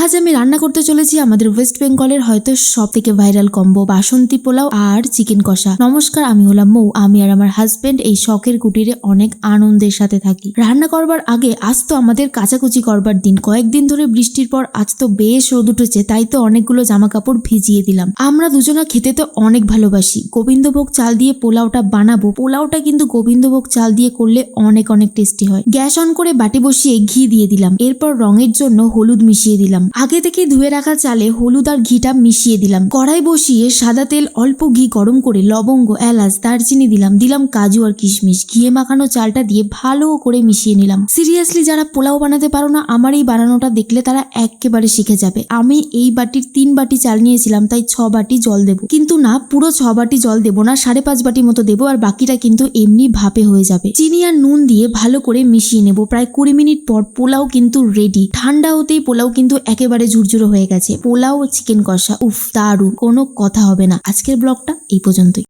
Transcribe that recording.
আজ আমি রান্না করতে চলেছি আমাদের ওয়েস্ট বেঙ্গলের হয়তো সব থেকে ভাইরাল কম্বো বাসন্তী পোলাও আর চিকেন কষা। নমস্কার, আমি হলাম মৌ। আমি আর আমার হাজবেন্ড এই শখের কুটিরে অনেক আনন্দের সাথে থাকি। রান্না করবার আগে আজ তো আমাদের কাচাকুচি করবার দিন। কয়েকদিন ধরে বৃষ্টির পর আজ তো বেশ রোদ উঠেছে, তাই তো অনেকগুলো জামা কাপড় ভিজিয়ে দিলাম। আমরা দুজনা খেতে তো অনেক ভালোবাসি। গোবিন্দভোগ চাল দিয়ে পোলাওটা বানাবো। পোলাওটা কিন্তু গোবিন্দভোগ চাল দিয়ে করলে অনেক অনেক টেস্টি হয়। গ্যাস অন করে বাটি বসিয়ে ঘি দিয়ে দিলাম। এরপর রঙের জন্য হলুদ মিশিয়ে দিলাম। আগে থেকে ধুয়ে রাখা চালে হলুদ আর ঘিটা মিশিয়ে দিলাম। কড়াই বসিয়ে সাদা তেল অল্প ঘি গরম করে লবঙ্গ, এলাচ, দারচিনি দিলাম কাজু আর কিশমিশ। ঘিয়ে মাখানো চালটা দিয়ে ভালো করে মিশিয়ে নিলাম। সিরিয়াসলি যারা পোলাও বানাতে পারো না, আমার এই বানানোটা দেখলে তারা একেবারে শিখে যাবে। আমি এই বাটির 3 বাটি চাল নিয়েছিলাম, তাই 6 বাটি জল দেবো। কিন্তু না, পুরো 6 বাটি জল দেবো না, 5.5 বাটি মতো দেবো। আর বাকিটা কিন্তু এমনি ভাপে হয়ে যাবে। চিনি আর নুন দিয়ে ভালো করে মিশিয়ে নেবো। প্রায় 20 মিনিট পর পোলাও কিন্তু রেডি। ঠান্ডা হতেই পোলাও কিন্তু একেবারে ঝুরঝুরো হয়ে গেছে। পোলাও ও চিকেন কষা, উফ দারুণ, কোনো কথা হবে না। আজকের ব্লগটা এই পর্যন্তই।